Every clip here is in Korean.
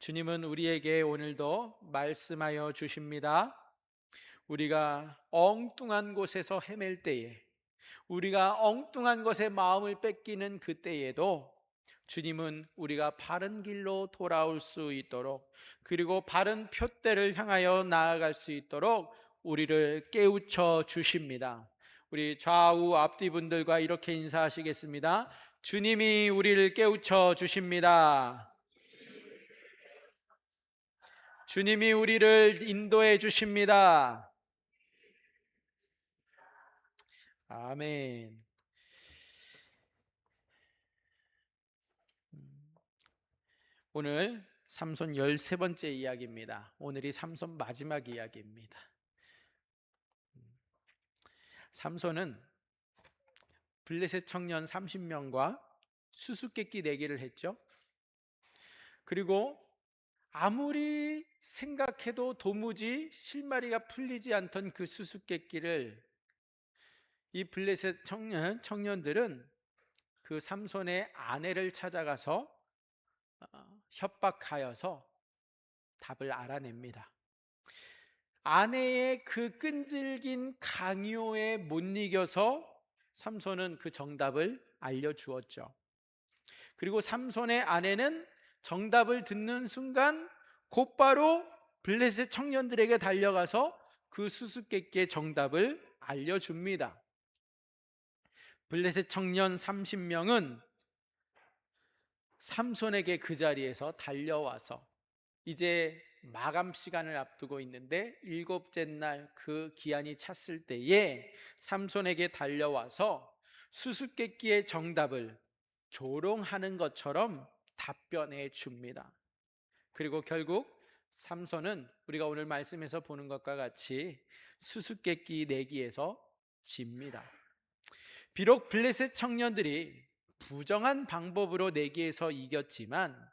주님은 우리에게 오늘도 말씀하여 주십니다. 우리가 엉뚱한 곳에서 헤맬 때에, 우리가 엉뚱한 것에 마음을 뺏기는 그때에도 주님은 우리가 바른 길로 돌아올 수 있도록, 그리고 바른 푯대를 향하여 나아갈 수 있도록 우리를 깨우쳐 주십니다. 우리 좌우 앞뒤 분들과 이렇게 인사하시겠습니다. 주님이 우리를 깨우쳐 주십니다. 주님이 우리를 인도해 주십니다. 아멘. 오늘 삼손 13번째 이야기입니다. 오늘이 삼손 마지막 이야기입니다. 삼손은 블레셋 청년 30명과 수수께끼 내기를 했죠. 그리고 아무리 생각해도 도무지 실마리가 풀리지 않던 그 수수께끼를 이 블레셋 청년들은 그 삼손의 아내를 찾아가서 협박하여서 답을 알아냅니다. 아내의 그 끈질긴 강요에 못 이겨서 삼손은 그 정답을 알려주었죠. 그리고 삼손의 아내는 정답을 듣는 순간 곧바로 블레셋 청년들에게 달려가서 그 수수께끼의 정답을 알려줍니다. 블레셋 청년 30명은 삼손에게 그 자리에서 달려와서 이제 마감 시간을 앞두고 있는데 일곱째 날 그 기한이 찼을 때에 삼손에게 달려와서 수수께끼의 정답을 조롱하는 것처럼 답변해 줍니다. 그리고 결국 삼손은 우리가 오늘 말씀에서 보는 것과 같이 수수께끼 내기에서 집니다. 비록 블레셋 청년들이 부정한 방법으로 내기에서 이겼지만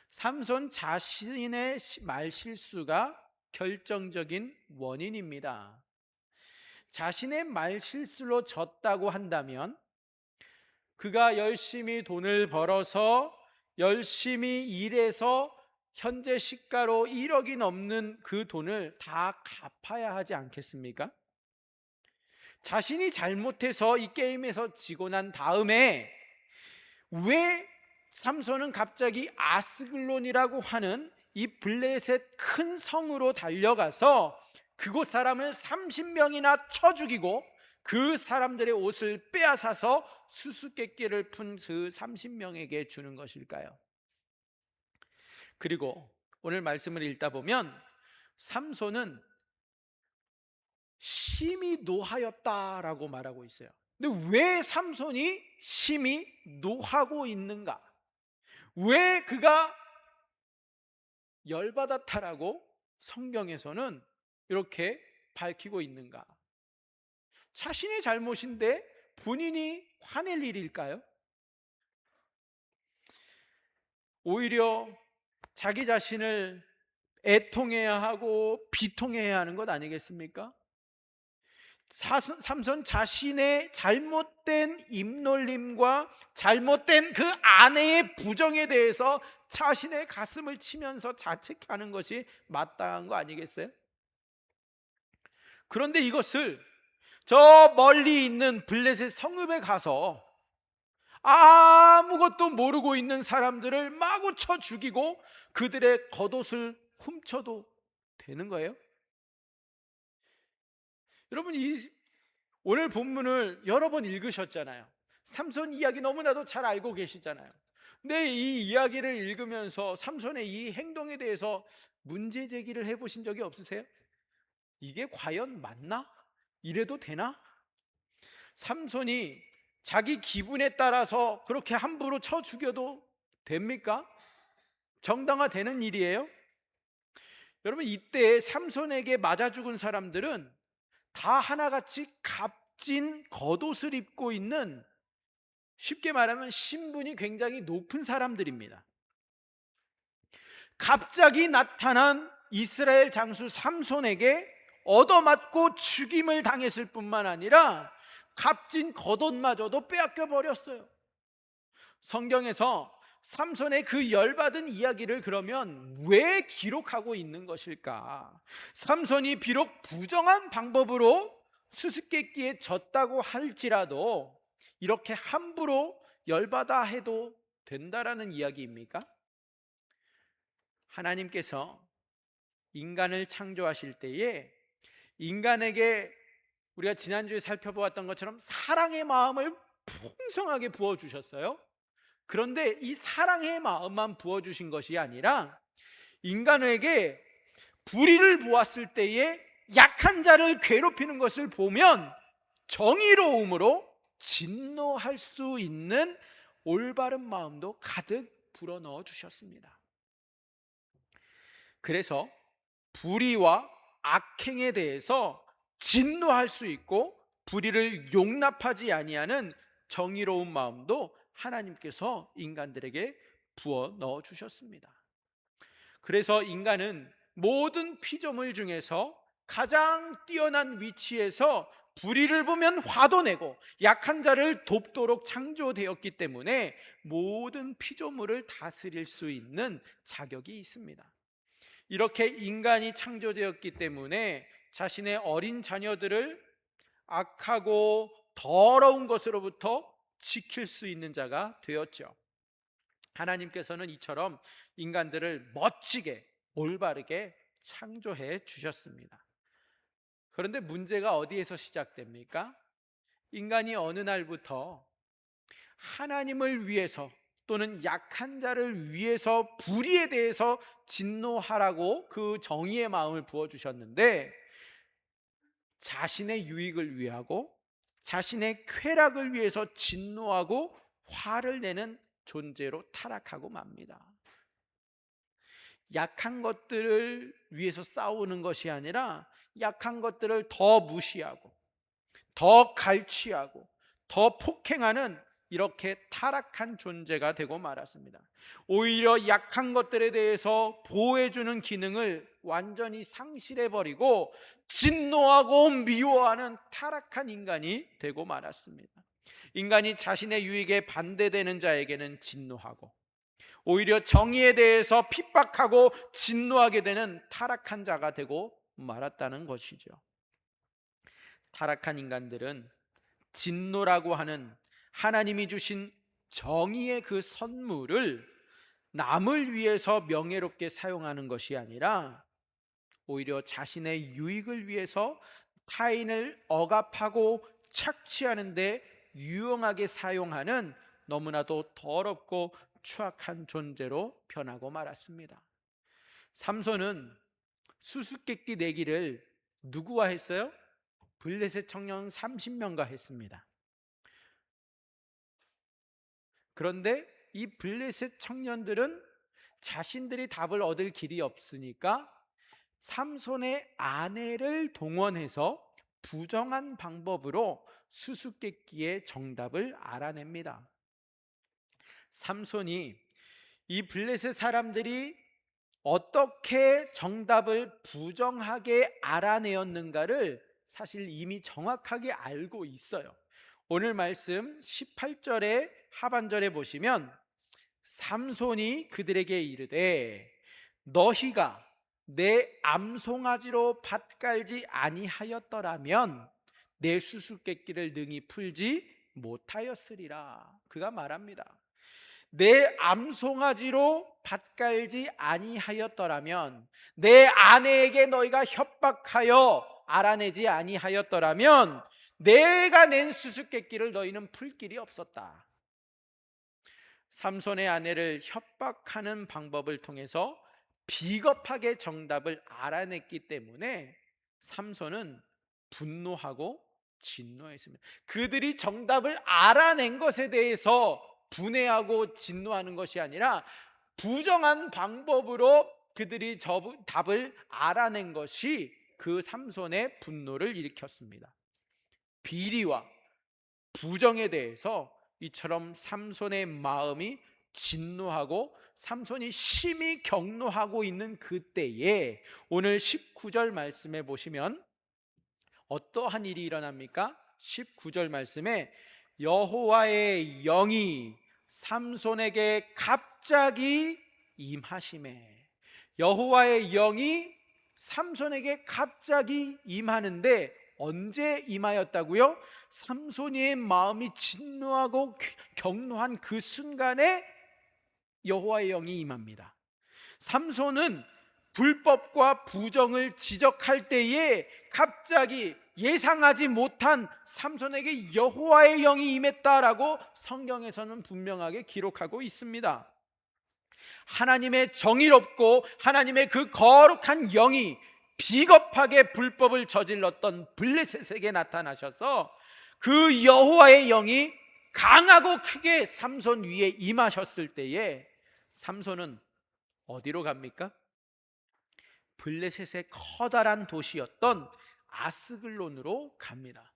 삼손 자신의 말실수가 결정적인 원인입니다. 자신의 말실수로 졌다고 한다면 그가 열심히 돈을 벌어서 열심히 일해서 현재 시가로 1억이 넘는 그 돈을 다 갚아야 하지 않겠습니까? 자신이 잘못해서 이 게임에서 지고 난 다음에 왜 삼손은 갑자기 아스글론이라고 하는 이 블레셋 큰 성으로 달려가서 그곳 사람을 30명이나 쳐 죽이고 그 사람들의 옷을 빼앗아서 수수께끼를 푼 그 30명에게 주는 것일까요? 그리고 오늘 말씀을 읽다 보면 삼손은 심히 노하였다라고 말하고 있어요. 근데 왜 삼손이 심히 노하고 있는가? 왜 그가 열받았다라고 성경에서는 이렇게 밝히고 있는가? 자신의 잘못인데 본인이 화낼 일일까요? 오히려 자기 자신을 애통해야 하고 비통해야 하는 것 아니겠습니까? 삼손 자신의 잘못된 입놀림과 잘못된 그 아내의 부정에 대해서 자신의 가슴을 치면서 자책하는 것이 마땅한 거 아니겠어요? 그런데 이것을 저 멀리 있는 블레셋 성읍에 가서 아무것도 모르고 있는 사람들을 마구 쳐 죽이고 그들의 겉옷을 훔쳐도 되는 거예요? 여러분, 오늘 본문을 여러 번 읽으셨잖아요. 삼손 이야기 너무나도 잘 알고 계시잖아요. 근데 이 이야기를 읽으면서 삼손의 이 행동에 대해서 문제 제기를 해보신 적이 없으세요? 이게 과연 맞나? 이래도 되나? 삼손이 자기 기분에 따라서 그렇게 함부로 쳐 죽여도 됩니까? 정당화되는 일이에요? 여러분, 이때 삼손에게 맞아 죽은 사람들은 다 하나같이 값진 겉옷을 입고 있는, 쉽게 말하면 신분이 굉장히 높은 사람들입니다. 갑자기 나타난 이스라엘 장수 삼손에게 얻어맞고 죽임을 당했을 뿐만 아니라 값진 겉옷마저도 빼앗겨 버렸어요. 성경에서 삼손의 그 열받은 이야기를 그러면 왜 기록하고 있는 것일까? 삼손이 비록 부정한 방법으로 수수께끼에 졌다고 할지라도 이렇게 함부로 열받아 해도 된다라는 이야기입니까? 하나님께서 인간을 창조하실 때에 인간에게 우리가 지난주에 살펴보았던 것처럼 사랑의 마음을 풍성하게 부어주셨어요. 그런데 이 사랑의 마음만 부어주신 것이 아니라 인간에게 불의를 보았을 때에 약한 자를 괴롭히는 것을 보면 정의로움으로 진노할 수 있는 올바른 마음도 가득 불어넣어 주셨습니다. 그래서 불의와 악행에 대해서 진노할 수 있고 불의를 용납하지 아니하는 정의로운 마음도 하나님께서 인간들에게 부어 넣어 주셨습니다. 그래서 인간은 모든 피조물 중에서 가장 뛰어난 위치에서 불의를 보면 화도 내고 약한 자를 돕도록 창조되었기 때문에 모든 피조물을 다스릴 수 있는 자격이 있습니다. 이렇게 인간이 창조되었기 때문에 자신의 어린 자녀들을 악하고 더러운 것으로부터 지킬 수 있는 자가 되었죠. 하나님께서는 이처럼 인간들을 멋지게 올바르게 창조해 주셨습니다. 그런데 문제가 어디에서 시작됩니까? 인간이 어느 날부터 하나님을 위해서 또는 약한 자를 위해서 불의에 대해서 진노하라고 그 정의의 마음을 부어주셨는데 자신의 유익을 위하고 자신의 쾌락을 위해서 진노하고 화를 내는 존재로 타락하고 맙니다. 약한 것들을 위해서 싸우는 것이 아니라 약한 것들을 더 무시하고 더 갈취하고 더 폭행하는 이렇게 타락한 존재가 되고 말았습니다. 오히려 약한 것들에 대해서 보호해주는 기능을 완전히 상실해버리고 진노하고 미워하는 타락한 인간이 되고 말았습니다. 인간이 자신의 유익에 반대되는 자에게는 진노하고 오히려 정의에 대해서 핍박하고 진노하게 되는 타락한 자가 되고 말았다는 것이죠. 타락한 인간들은 진노라고 하는 하나님이 주신 정의의 그 선물을 남을 위해서 명예롭게 사용하는 것이 아니라 오히려 자신의 유익을 위해서 타인을 억압하고 착취하는 데 유용하게 사용하는 너무나도 더럽고 추악한 존재로 변하고 말았습니다. 삼손은 수수께끼 내기를 누구와 했어요? 블레셋 청년 30명과 했습니다. 그런데 이 블레셋 청년들은 자신들이 답을 얻을 길이 없으니까 삼손의 아내를 동원해서 부정한 방법으로 수수께끼의 정답을 알아냅니다. 삼손이 이 블레셋 사람들이 어떻게 정답을 부정하게 알아내었는가를 사실 이미 정확하게 알고 있어요. 오늘 말씀 18절의 하반절에 보시면 삼손이 그들에게 이르되 너희가 내 암송아지로 밭 깔지 아니하였더라면 내 수수께끼를 능히 풀지 못하였으리라. 그가 말합니다. 내 암송아지로 밭 깔지 아니하였더라면, 내 아내에게 너희가 협박하여 알아내지 아니하였더라면 내가 낸 수수께끼를 너희는 풀 길이 없었다. 삼손의 아내를 협박하는 방법을 통해서 비겁하게 정답을 알아냈기 때문에 삼손은 분노하고 진노했습니다. 그들이 정답을 알아낸 것에 대해서 분해하고 진노하는 것이 아니라 부정한 방법으로 그들이 답을 알아낸 것이 그 삼손의 분노를 일으켰습니다. 비리와 부정에 대해서 이처럼 삼손의 마음이 진노하고 삼손이 심히 격노하고 있는 그때에 오늘 19절 말씀에 보시면 어떠한 일이 일어납니까? 19절 말씀에 여호와의 영이 삼손에게 갑자기 임하심에, 여호와의 영이 삼손에게 갑자기 임하는데 언제 임하였다고요? 삼손의 마음이 진노하고 격노한 그 순간에 여호와의 영이 임합니다. 삼손은 불법과 부정을 지적할 때에 갑자기 예상하지 못한 삼손에게 여호와의 영이 임했다라고 성경에서는 분명하게 기록하고 있습니다. 하나님의 정의롭고 하나님의 그 거룩한 영이 비겁하게 불법을 저질렀던 블레셋에게 나타나셔서 그 여호와의 영이 강하고 크게 삼손 위에 임하셨을 때에 삼손은 어디로 갑니까? 블레셋의 커다란 도시였던 아스글론으로 갑니다.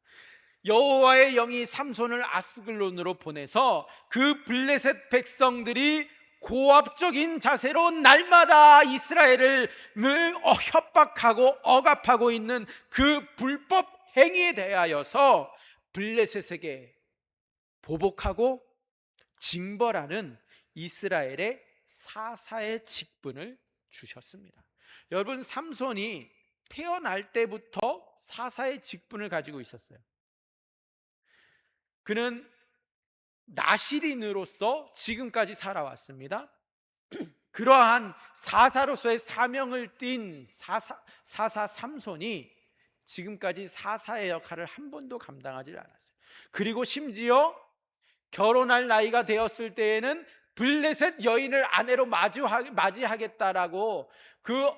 여호와의 영이 삼손을 아스글론으로 보내서 그 블레셋 백성들이 고압적인 자세로 날마다 이스라엘을 협박하고 억압하고 있는 그 불법 행위에 대하여서 블레셋에게 보복하고 징벌하는 이스라엘의 사사의 직분을 주셨습니다. 여러분, 삼손이 태어날 때부터 사사의 직분을 가지고 있었어요. 그는 나실인으로서 지금까지 살아왔습니다. 그러한 사사로서의 사명을 띤 사사 삼손이 지금까지 사사의 역할을 한 번도 감당하지 않았어요. 그리고 심지어 결혼할 나이가 되었을 때에는 블레셋 여인을 아내로 맞이하겠다라고 그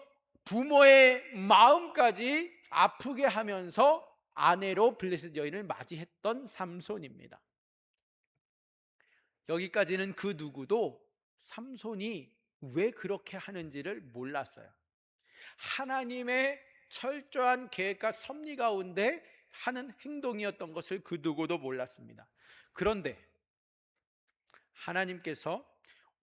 부모의 마음까지 아프게 하면서 아내로 블레셋 여인을 맞이했던 삼손입니다. 여기까지는 그 누구도 삼손이 왜 그렇게 하는지를 몰랐어요. 하나님의 철저한 계획과 섭리 가운데 하는 행동이었던 것을 그 누구도 몰랐습니다. 그런데 하나님께서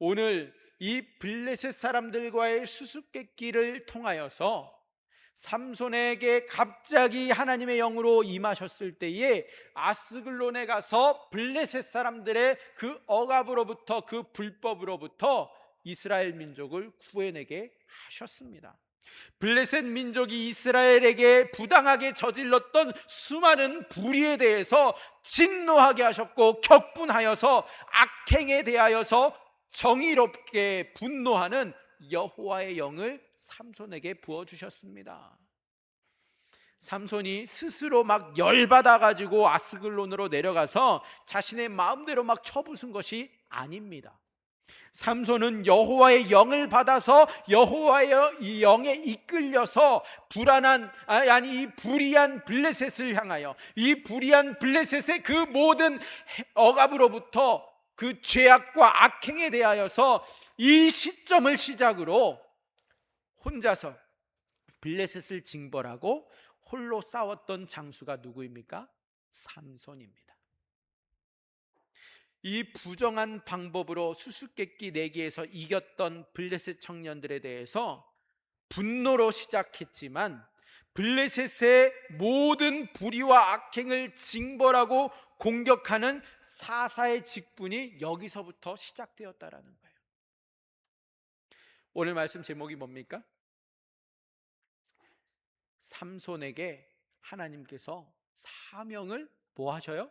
오늘 이 블레셋 사람들과의 수수께끼를 통하여서 삼손에게 갑자기 하나님의 영으로 임하셨을 때에 아스글론에 가서 블레셋 사람들의 그 억압으로부터, 그 불법으로부터 이스라엘 민족을 구해내게 하셨습니다. 블레셋 민족이 이스라엘에게 부당하게 저질렀던 수많은 불의에 대해서 진노하게 하셨고, 격분하여서 악행에 대하여서 정의롭게 분노하는 여호와의 영을 삼손에게 부어주셨습니다. 삼손이 스스로 막 열받아 가지고 아스글론으로 내려가서 자신의 마음대로 막 쳐부순 것이 아닙니다. 삼손은 여호와의 영을 받아서 여호와의 영에 이끌려서 이 불의한 블레셋을 향하여, 이 불의한 블레셋의 그 모든 억압으로부터, 그 죄악과 악행에 대하여서 이 시점을 시작으로 혼자서 블레셋을 징벌하고 홀로 싸웠던 장수가 누구입니까? 삼손입니다. 이 부정한 방법으로 수수께끼 내기에서 이겼던 블레셋 청년들에 대해서 분노로 시작했지만 블레셋의 모든 불의와 악행을 징벌하고 공격하는 사사의 직분이 여기서부터 시작되었다라는 거예요. 오늘 말씀 제목이 뭡니까? 삼손에게 하나님께서 사명을 뭐 하셔요?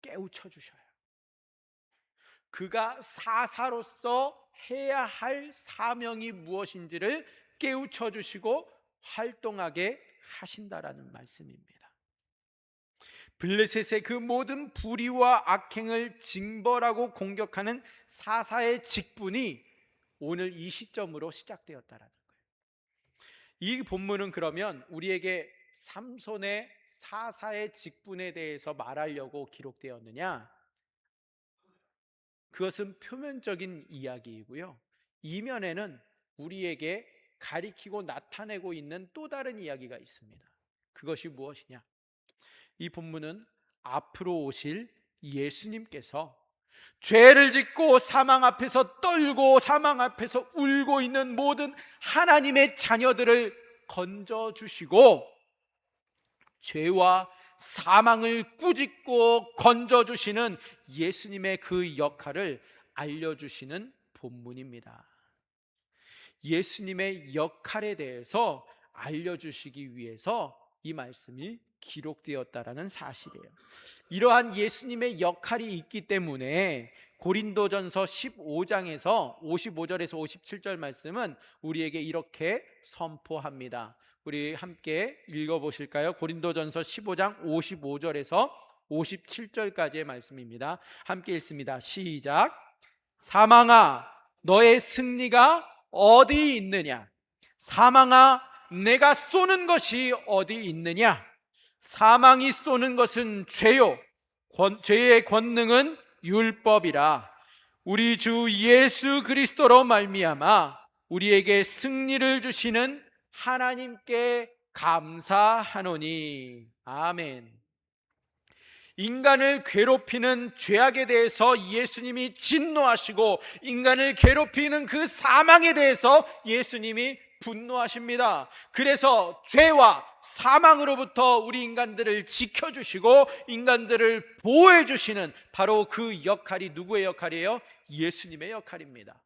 깨우쳐 주셔요. 그가 사사로서 해야 할 사명이 무엇인지를 깨우쳐 주시고 활동하게 하신다라는 말씀입니다. 블레셋의 그 모든 불의와 악행을 징벌하고 공격하는 사사의 직분이 오늘 이 시점으로 시작되었다라는 거예요. 이 본문은 그러면 우리에게 삼손의 사사의 직분에 대해서 말하려고 기록되었느냐? 그것은 표면적인 이야기이고요, 이면에는 우리에게 가리키고 나타내고 있는 또 다른 이야기가 있습니다. 그것이 무엇이냐? 이 본문은 앞으로 오실 예수님께서 죄를 짓고 사망 앞에서 떨고 사망 앞에서 울고 있는 모든 하나님의 자녀들을 건져주시고 죄와 사망을 꾸짖고 건져주시는 예수님의 그 역할을 알려주시는 본문입니다. 예수님의 역할에 대해서 알려주시기 위해서 이 말씀이 기록되었다라는 사실이에요. 이러한 예수님의 역할이 있기 때문에 고린도전서 15장에서 55절에서 57절 말씀은 우리에게 이렇게 선포합니다. 우리 함께 읽어보실까요? 고린도전서 15장 55절에서 57절까지의 말씀입니다. 함께 읽습니다. 시작. 사망아, 너의 승리가 어디 있느냐? 사망아, 내가 쏘는 것이 어디 있느냐? 사망이 쏘는 것은 죄요, 죄의 권능은 율법이라. 우리 주 예수 그리스도로 말미암아 우리에게 승리를 주시는 하나님께 감사하노니. 아멘. 인간을 괴롭히는 죄악에 대해서 예수님이 진노하시고 인간을 괴롭히는 그 사망에 대해서 예수님이 분노하십니다. 그래서 죄와 사망으로부터 우리 인간들을 지켜주시고 인간들을 보호해 주시는 바로 그 역할이 누구의 역할이에요? 예수님의 역할입니다.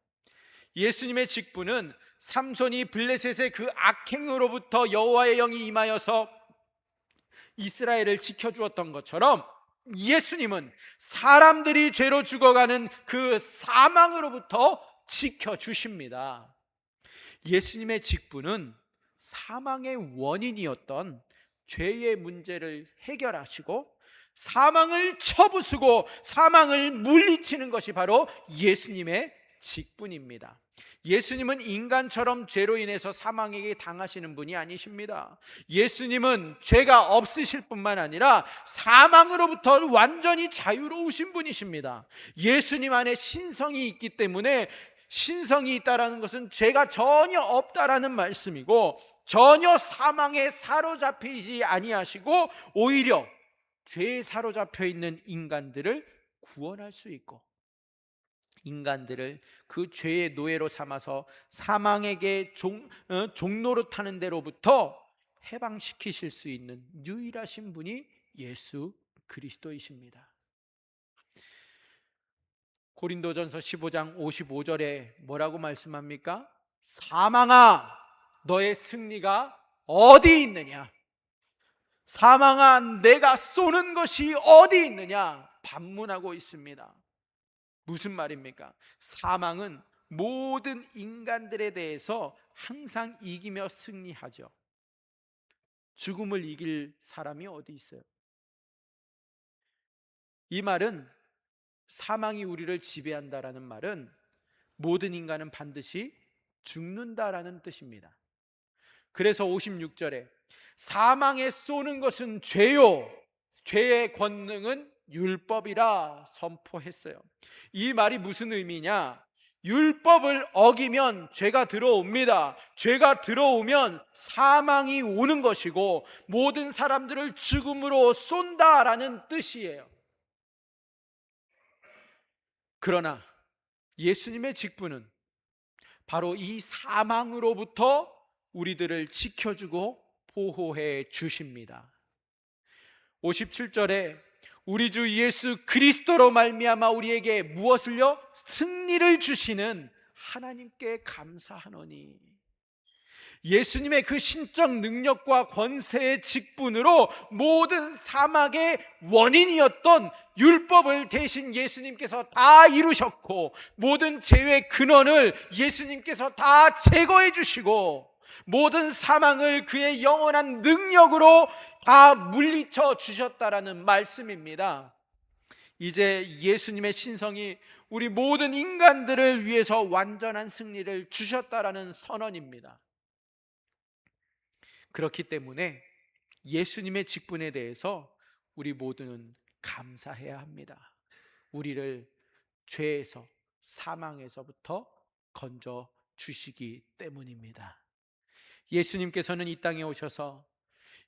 예수님의 직분은 삼손이 블레셋의 그 악행으로부터 여호와의 영이 임하여서 이스라엘을 지켜주었던 것처럼 예수님은 사람들이 죄로 죽어가는 그 사망으로부터 지켜주십니다. 예수님의 직분은 사망의 원인이었던 죄의 문제를 해결하시고 사망을 쳐부수고 사망을 물리치는 것이 바로 예수님의 직분입니다. 예수님은 인간처럼 죄로 인해서 사망에게 당하시는 분이 아니십니다. 예수님은 죄가 없으실 뿐만 아니라 사망으로부터 완전히 자유로우신 분이십니다. 예수님 안에 신성이 있기 때문에, 신성이 있다라는 것은 죄가 전혀 없다라는 말씀이고 전혀 사망에 사로잡히지 아니하시고 오히려 죄에 사로잡혀 있는 인간들을 구원할 수 있고 인간들을 그 죄의 노예로 삼아서 사망에게 종노릇하는 데로부터 해방시키실 수 있는 유일하신 분이 예수 그리스도이십니다. 고린도전서 15장 55절에 뭐라고 말씀합니까? 사망아, 너의 승리가 어디 있느냐? 사망아, 내가 쏘는 것이 어디 있느냐? 반문하고 있습니다. 무슨 말입니까? 사망은 모든 인간들에 대해서 항상 이기며 승리하죠. 죽음을 이길 사람이 어디 있어요? 이 말은, 사망이 우리를 지배한다라는 말은 모든 인간은 반드시 죽는다라는 뜻입니다. 그래서 56절에 사망에 쏘는 것은 죄요, 죄의 권능은 율법이라 선포했어요. 이 말이 무슨 의미냐? 율법을 어기면 죄가 들어옵니다. 죄가 들어오면 사망이 오는 것이고 모든 사람들을 죽음으로 쏜다라는 뜻이에요. 그러나 예수님의 직분은 바로 이 사망으로부터 우리들을 지켜주고 보호해 주십니다. 57절에 우리 주 예수 그리스도로 말미암아 우리에게 무엇을요? 승리를 주시는 하나님께 감사하노니. 예수님의 그 신적 능력과 권세의 직분으로 모든 사망의 원인이었던 율법을 대신 예수님께서 다 이루셨고 모든 죄의 근원을 예수님께서 다 제거해 주시고 모든 사망을 그의 영원한 능력으로 다 물리쳐 주셨다라는 말씀입니다. 이제 예수님의 신성이 우리 모든 인간들을 위해서 완전한 승리를 주셨다라는 선언입니다. 그렇기 때문에 예수님의 직분에 대해서 우리 모두는 감사해야 합니다. 우리를 죄에서, 사망에서부터 건져 주시기 때문입니다. 예수님께서는 이 땅에 오셔서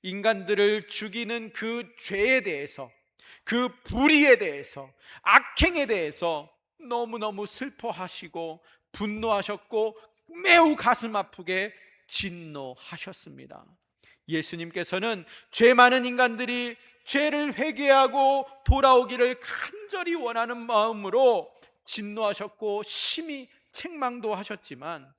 인간들을 죽이는 그 죄에 대해서, 그 불의에 대해서, 악행에 대해서 너무너무 슬퍼하시고 분노하셨고 매우 가슴 아프게 진노하셨습니다. 예수님께서는 죄 많은 인간들이 죄를 회개하고 돌아오기를 간절히 원하는 마음으로 진노하셨고 심히 책망도 하셨지만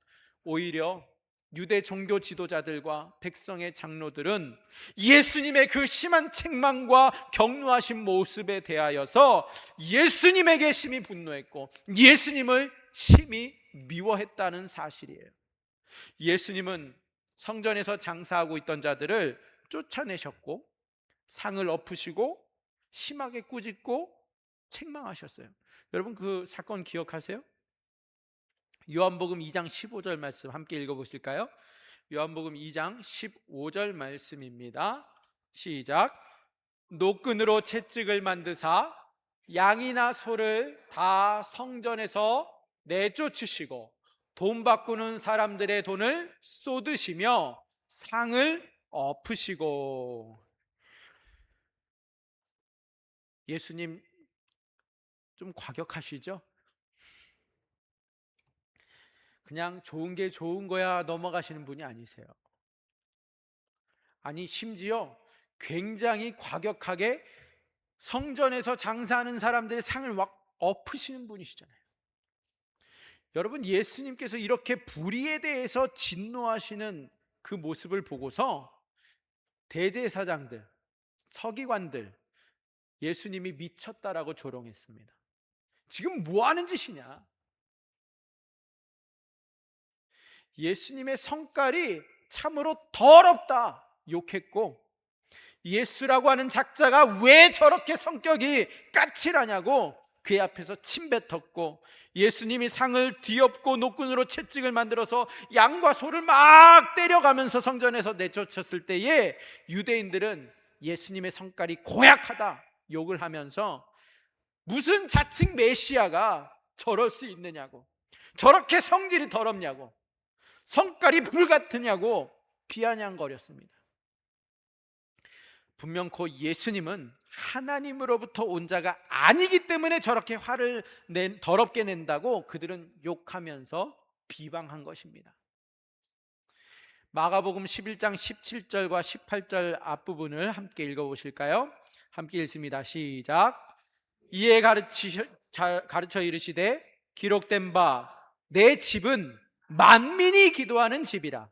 오히려 유대 종교 지도자들과 백성의 장로들은 예수님의 그 심한 책망과 격노하신 모습에 대하여서 예수님에게 심히 분노했고 예수님을 심히 미워했다는 사실이에요. 예수님은 성전에서 장사하고 있던 자들을 쫓아내셨고 상을 엎으시고 심하게 꾸짖고 책망하셨어요. 여러분 그 사건 기억하세요? 요한복음 2장 15절 말씀 함께 읽어보실까요? 요한복음 2장 15절 말씀입니다. 시작. 노끈으로 채찍을 만드사 양이나 소를 다 성전에서 내쫓으시고 돈 바꾸는 사람들의 돈을 쏟으시며 상을 엎으시고. 예수님 좀 과격하시죠? 그냥 좋은 게 좋은 거야 넘어가시는 분이 아니세요. 아니 심지어 굉장히 과격하게 성전에서 장사하는 사람들의 상을 막 엎으시는 분이시잖아요. 여러분 예수님께서 이렇게 불의에 대해서 진노하시는 그 모습을 보고서 대제사장들, 서기관들 예수님이 미쳤다라고 조롱했습니다. 지금 뭐 하는 짓이냐? 예수님의 성깔이 참으로 더럽다 욕했고 예수라고 하는 작자가 왜 저렇게 성격이 까칠하냐고 그의 앞에서 침뱉었고 예수님이 상을 뒤엎고 노끈으로 채찍을 만들어서 양과 소를 막 때려가면서 성전에서 내쫓았을 때에 유대인들은 예수님의 성깔이 고약하다 욕을 하면서 무슨 자칭 메시아가 저럴 수 있느냐고, 저렇게 성질이 더럽냐고, 성깔이 불같으냐고 비아냥거렸습니다. 분명코 예수님은 하나님으로부터 온 자가 아니기 때문에 저렇게 화를 더럽게 낸다고 그들은 욕하면서 비방한 것입니다. 마가복음 11장 17절과 18절 앞부분을 함께 읽어보실까요? 함께 읽습니다. 시작. 이에 가르쳐 이르시되 기록된 바 내 집은 만민이 기도하는 집이라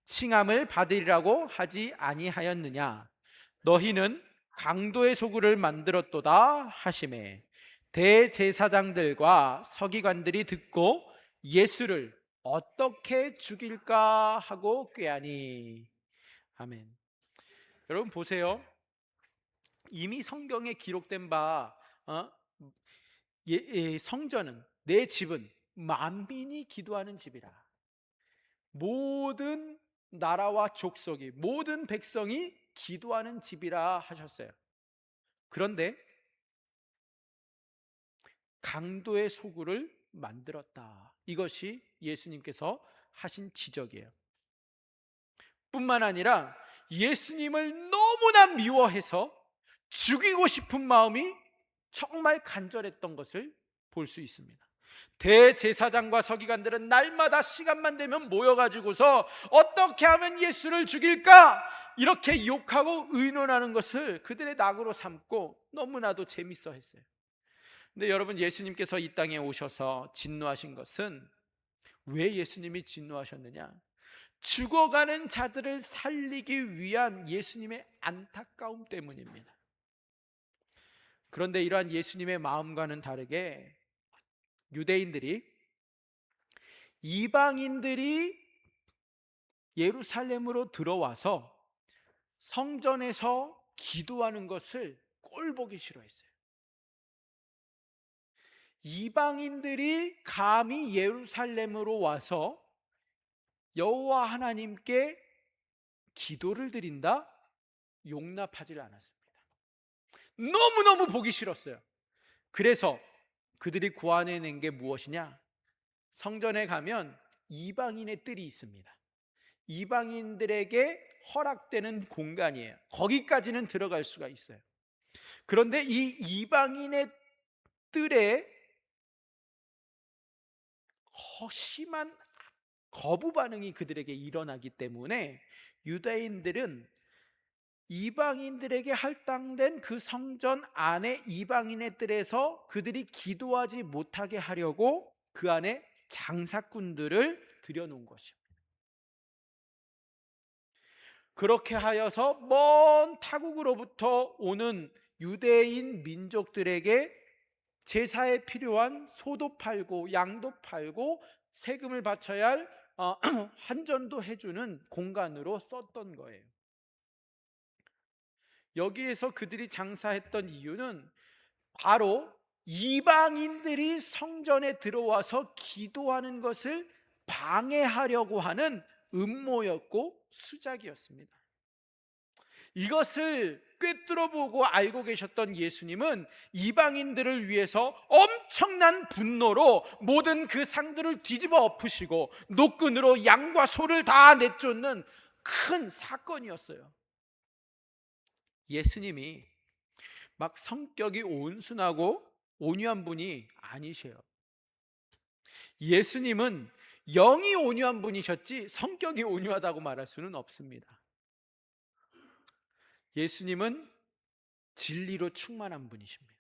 칭함을 받으리라고 하지 아니하였느냐. 너희는 강도의 소굴을 만들었도다 하시매 대제사장들과 서기관들이 듣고 예수를 어떻게 죽일까 하고 꾀하니. 아멘. 여러분 보세요. 이미 성경에 기록된 바 성전은 내 집은 만민이 기도하는 집이라. 모든 나라와 족속이 모든 백성이 기도하는 집이라 하셨어요. 그런데 강도의 소굴을 만들었다. 이것이 예수님께서 하신 지적이에요. 뿐만 아니라 예수님을 너무나 미워해서 죽이고 싶은 마음이 정말 간절했던 것을 볼 수 있습니다. 대제사장과 서기관들은 날마다 시간만 되면 모여가지고서 어떻게 하면 예수를 죽일까 이렇게 욕하고 의논하는 것을 그들의 낙으로 삼고 너무나도 재밌어 했어요. 근데 여러분 예수님께서 이 땅에 오셔서 진노하신 것은 왜 예수님이 진노하셨느냐? 죽어가는 자들을 살리기 위한 예수님의 안타까움 때문입니다. 그런데 이러한 예수님의 마음과는 다르게 유대인들이 이방인들이 예루살렘으로 들어와서 성전에서 기도하는 것을 꼴보기 싫어했어요. 이방인들이 감히 예루살렘으로 와서 여호와 하나님께 기도를 드린다? 용납하지 않았습니다. 너무너무 보기 싫었어요. 그래서 그들이 고안해낸 게 무엇이냐? 성전에 가면 이방인의 뜰이 있습니다. 이방인들에게 허락되는 공간이에요. 거기까지는 들어갈 수가 있어요. 그런데 이 이방인의 뜰에 심한 거부 반응이 그들에게 일어나기 때문에 유대인들은 이방인들에게 할당된 그 성전 안에 이방인의 뜰에서 그들이 기도하지 못하게 하려고 그 안에 장사꾼들을 들여놓은 것입니다. 그렇게 하여서 먼 타국으로부터 오는 유대인 민족들에게 제사에 필요한 소도 팔고 양도 팔고 세금을 바쳐야 할 환전도 해주는 공간으로 썼던 거예요. 여기에서 그들이 장사했던 이유는 바로 이방인들이 성전에 들어와서 기도하는 것을 방해하려고 하는 음모였고 수작이었습니다. 이것을 꿰뚫어보고 알고 계셨던 예수님은 이방인들을 위해서 엄청난 분노로 모든 그 상들을 뒤집어 엎으시고 노끈으로 양과 소를 다 내쫓는 큰 사건이었어요. 예수님이 막 성격이 온순하고 온유한 분이 아니세요. 예수님은 영이 온유한 분이셨지 성격이 온유하다고 말할 수는 없습니다. 예수님은 진리로 충만한 분이십니다.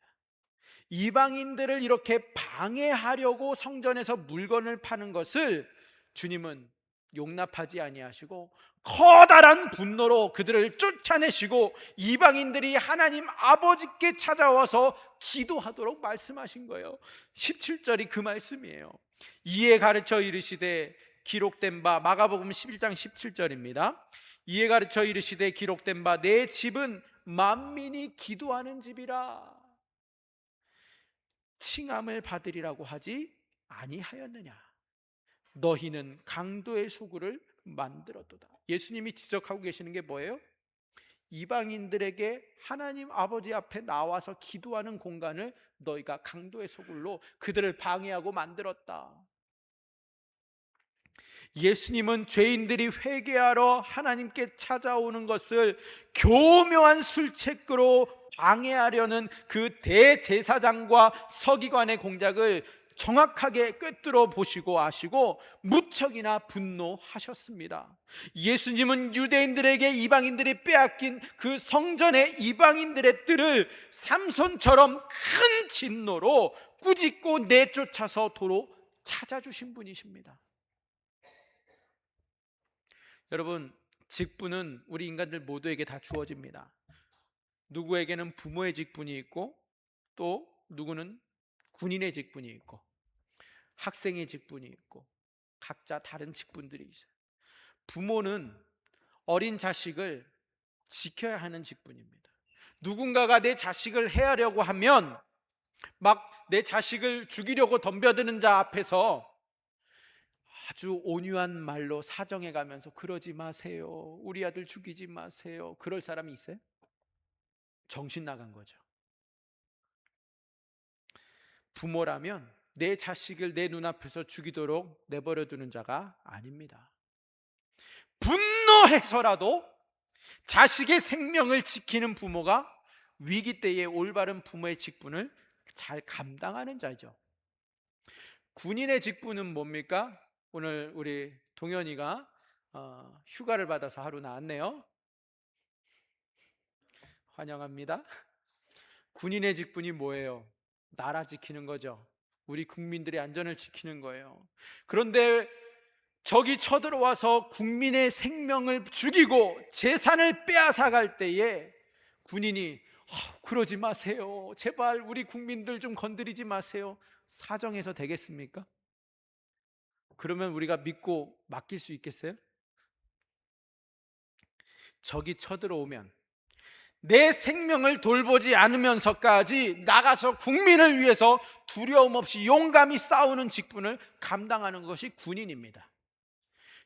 이방인들을 이렇게 방해하려고 성전에서 물건을 파는 것을 주님은 용납하지 아니하시고 커다란 분노로 그들을 쫓아내시고 이방인들이 하나님 아버지께 찾아와서 기도하도록 말씀하신 거예요. 17절이 그 말씀이에요. 이에 가르쳐 이르시되 기록된 바, 마가복음 11장 17절입니다. 이에 가르쳐 이르시되 기록된 바 내 집은 만민이 기도하는 집이라 칭함을 받으리라고 하지 아니하였느냐. 너희는 강도의 소굴을 만들었도다. 예수님이 지적하고 계시는 게 뭐예요? 이방인들에게 하나님 아버지 앞에 나와서 기도하는 공간을 너희가 강도의 소굴로 그들을 방해하고 만들었다. 예수님은 죄인들이 회개하러 하나님께 찾아오는 것을 교묘한 술책으로 방해하려는 그 대제사장과 서기관의 공작을 정확하게 꿰뚫어 보시고 아시고 무척이나 분노하셨습니다. 예수님은 유대인들에게 이방인들이 빼앗긴 그 성전의 이방인들의 뜰을 삼손처럼 큰 진노로 꾸짖고 내쫓아서 도로 찾아주신 분이십니다. 여러분, 직분은 우리 인간들 모두에게 다 주어집니다. 누구에게는 부모의 직분이 있고 또 누구는 군인의 직분이 있고 학생의 직분이 있고 각자 다른 직분들이 있어요. 부모는 어린 자식을 지켜야 하는 직분입니다. 누군가가 내 자식을 해하려고 하면 막 내 자식을 죽이려고 덤벼드는 자 앞에서 아주 온유한 말로 사정해 가면서 그러지 마세요, 우리 아들 죽이지 마세요, 그럴 사람이 있어요? 정신 나간 거죠. 부모라면 내 자식을 내 눈앞에서 죽이도록 내버려 두는 자가 아닙니다. 분노해서라도 자식의 생명을 지키는 부모가 위기 때에 올바른 부모의 직분을 잘 감당하는 자죠. 군인의 직분은 뭡니까? 오늘 우리 동현이가 휴가를 받아서 하루 나왔네요. 환영합니다. 군인의 직분이 뭐예요? 나라 지키는 거죠. 우리 국민들의 안전을 지키는 거예요. 그런데 적이 쳐들어와서 국민의 생명을 죽이고 재산을 빼앗아 갈 때에 군인이 그러지 마세요, 제발 우리 국민들 좀 건드리지 마세요, 사정해서 되겠습니까? 그러면 우리가 믿고 맡길 수 있겠어요? 적이 쳐들어오면 내 생명을 돌보지 않으면서까지 나가서 국민을 위해서 두려움 없이 용감히 싸우는 직분을 감당하는 것이 군인입니다.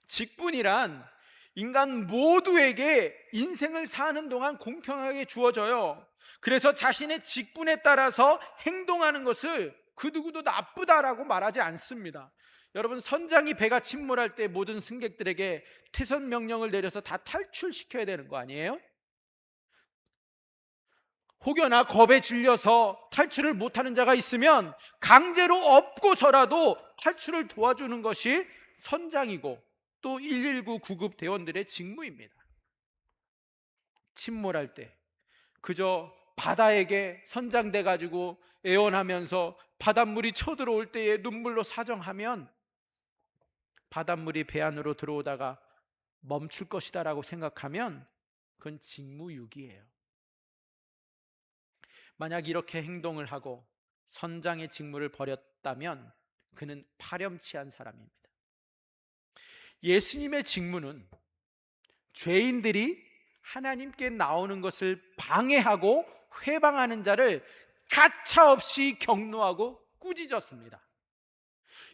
직분이란 인간 모두에게 인생을 사는 동안 공평하게 주어져요. 그래서 자신의 직분에 따라서 행동하는 것을 그 누구도 나쁘다라고 말하지 않습니다. 여러분, 선장이 배가 침몰할 때 모든 승객들에게 퇴선 명령을 내려서 다 탈출시켜야 되는 거 아니에요? 혹여나 겁에 질려서 탈출을 못하는 자가 있으면 강제로 업고서라도 탈출을 도와주는 것이 선장이고 또 119 구급 대원들의 직무입니다. 침몰할 때 그저 바다에게 선장돼 가지고 애원하면서 바닷물이 쳐들어올 때에 눈물로 사정하면 바닷물이 배 안으로 들어오다가 멈출 것이다라고 생각하면 그건 직무유기예요. 만약 이렇게 행동을 하고 선장의 직무를 버렸다면 그는 파렴치한 사람입니다. 예수님의 직무는 죄인들이 하나님께 나오는 것을 방해하고 회방하는 자를 가차없이 경노하고 꾸짖었습니다.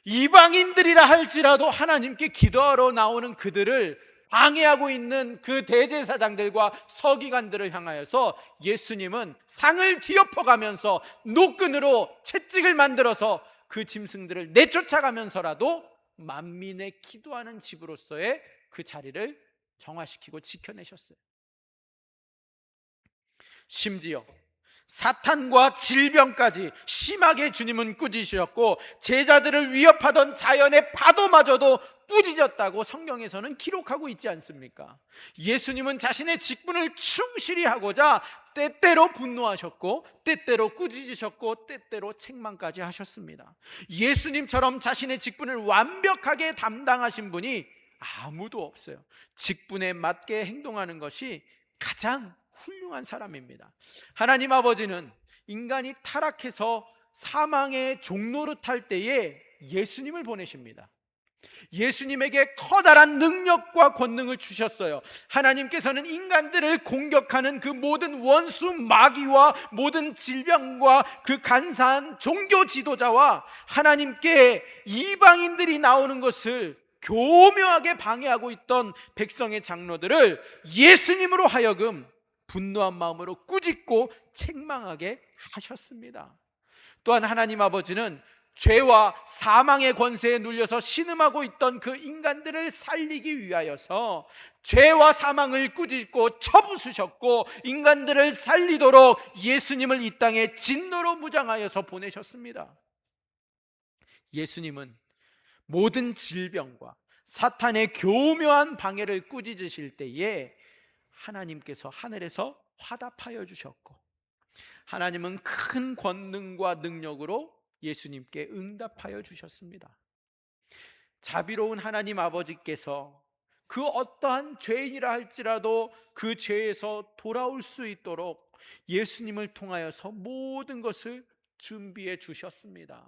이방인들이라 할지라도 하나님께 기도하러 나오는 그들을 방해하고 있는 그 대제사장들과 서기관들을 향하여서 예수님은 상을 뒤엎어가면서 노끈으로 채찍을 만들어서 그 짐승들을 내쫓아가면서라도 만민의 기도하는 집으로서의 그 자리를 정화시키고 지켜내셨어요. 심지어 사탄과 질병까지 심하게 주님은 꾸짖으셨고 제자들을 위협하던 자연의 파도마저도 꾸짖었다고 성경에서는 기록하고 있지 않습니까? 예수님은 자신의 직분을 충실히 하고자 때때로 분노하셨고 때때로 꾸짖으셨고 때때로 책망까지 하셨습니다. 예수님처럼 자신의 직분을 완벽하게 담당하신 분이 아무도 없어요. 직분에 맞게 행동하는 것이 가장 훌륭한 사람입니다. 하나님 아버지는 인간이 타락해서 사망의 종로를 탈 때에 예수님을 보내십니다. 예수님에게 커다란 능력과 권능을 주셨어요. 하나님께서는 인간들을 공격하는 그 모든 원수 마귀와 모든 질병과 그 간사한 종교 지도자와 하나님께 이방인들이 나오는 것을 교묘하게 방해하고 있던 백성의 장로들을 예수님으로 하여금 분노한 마음으로 꾸짖고 책망하게 하셨습니다. 또한 하나님 아버지는 죄와 사망의 권세에 눌려서 신음하고 있던 그 인간들을 살리기 위하여서 죄와 사망을 꾸짖고 쳐부수셨고 인간들을 살리도록 예수님을 이 땅에 진노로 무장하여서 보내셨습니다. 예수님은 모든 질병과 사탄의 교묘한 방해를 꾸짖으실 때에 하나님께서 하늘에서 화답하여 주셨고 하나님은 큰 권능과 능력으로 예수님께 응답하여 주셨습니다. 자비로운 하나님 아버지께서 그 어떠한 죄인이라 할지라도 그 죄에서 돌아올 수 있도록 예수님을 통하여서 모든 것을 준비해 주셨습니다.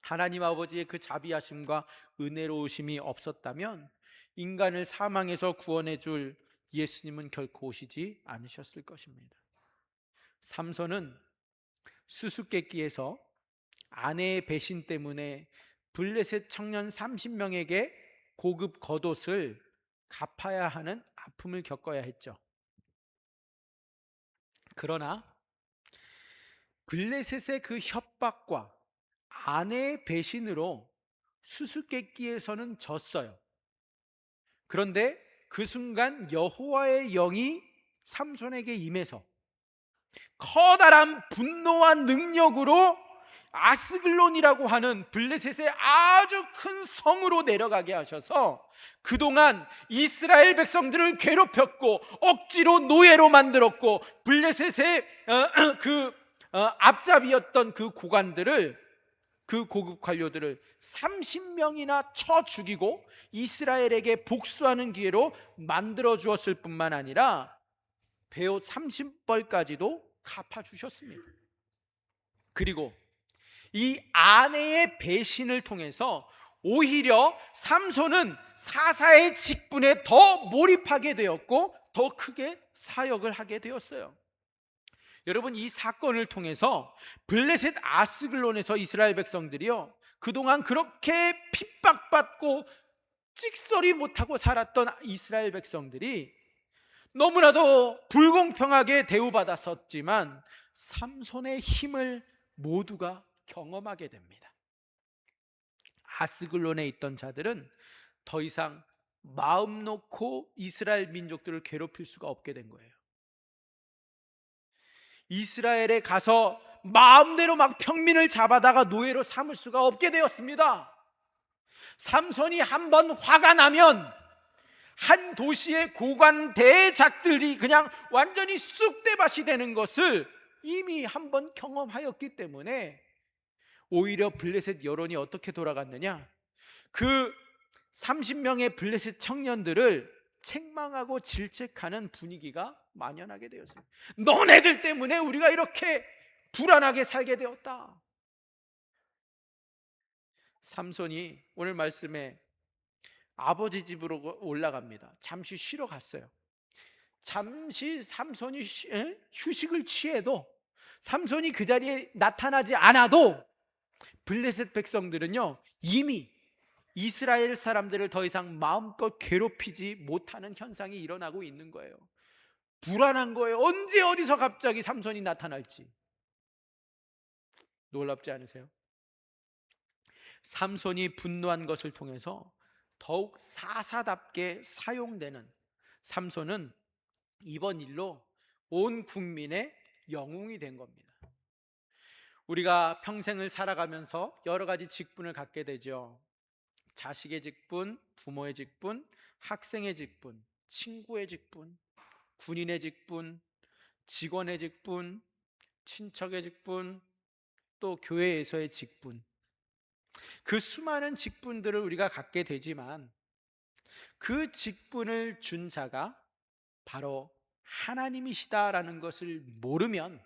하나님 아버지의 그 자비하심과 은혜로우심이 없었다면 인간을 사망에서 구원해 줄 예수님은 결코 오시지 않으셨을 것입니다. 삼손은 수수께끼에서 아내의 배신 때문에 블레셋 청년 30명에게 고급 겉옷을 갚아야 하는 아픔을 겪어야 했죠. 그러나 블레셋의 그 협박과 아내의 배신으로 수수께끼에서는 졌어요. 그런데 그 순간 여호와의 영이 삼손에게 임해서 커다란 분노와 능력으로 아스글론이라고 하는 블레셋의 아주 큰 성으로 내려가게 하셔서 그동안 이스라엘 백성들을 괴롭혔고 억지로 노예로 만들었고 블레셋의 앞잡이였던 그 고관들을, 그 고급 관료들을 30명이나 쳐 죽이고 이스라엘에게 복수하는 기회로 만들어 주었을 뿐만 아니라 베옷 30벌까지도 갚아주셨습니다. 그리고 이 아내의 배신을 통해서 오히려 삼손은 사사의 직분에 더 몰입하게 되었고 더 크게 사역을 하게 되었어요. 여러분, 이 사건을 통해서 블레셋 아스글론에서 이스라엘 백성들이요 그동안 그렇게 핍박받고 찍소리 못하고 살았던 이스라엘 백성들이 너무나도 불공평하게 대우받았었지만 삼손의 힘을 모두가 경험하게 됩니다. 아스글론에 있던 자들은 더 이상 마음 놓고 이스라엘 민족들을 괴롭힐 수가 없게 된 거예요. 이스라엘에 가서 마음대로 막 평민을 잡아다가 노예로 삼을 수가 없게 되었습니다. 삼손이 한번 화가 나면 한 도시의 고관 대작들이 그냥 완전히 쑥대밭이 되는 것을 이미 한번 경험하였기 때문에 오히려 블레셋 여론이 어떻게 돌아갔느냐, 그 30명의 블레셋 청년들을 책망하고 질책하는 분위기가 만연하게 되었어요. 너네들 때문에 우리가 이렇게 불안하게 살게 되었다. 삼손이 오늘 말씀에 아버지 집으로 올라갑니다. 잠시 쉬러 갔어요. 잠시 삼손이 휴식을 취해도, 삼손이 그 자리에 나타나지 않아도 블레셋 백성들은요, 이미 이스라엘 사람들을 더 이상 마음껏 괴롭히지 못하는 현상이 일어나고 있는 거예요. 불안한 거예요. 언제 어디서 갑자기 삼손이 나타날지. 놀랍지 않으세요? 삼손이 분노한 것을 통해서 더욱 사사답게 사용되는 삼손은 이번 일로 온 국민의 영웅이 된 겁니다. 우리가 평생을 살아가면서 여러 가지 직분을 갖게 되죠. 자식의 직분, 부모의 직분, 학생의 직분, 친구의 직분, 군인의 직분, 직원의 직분, 친척의 직분, 또 교회에서의 직분. 그 수많은 직분들을 우리가 갖게 되지만 그 직분을 준 자가 바로 하나님이시다라는 것을 모르면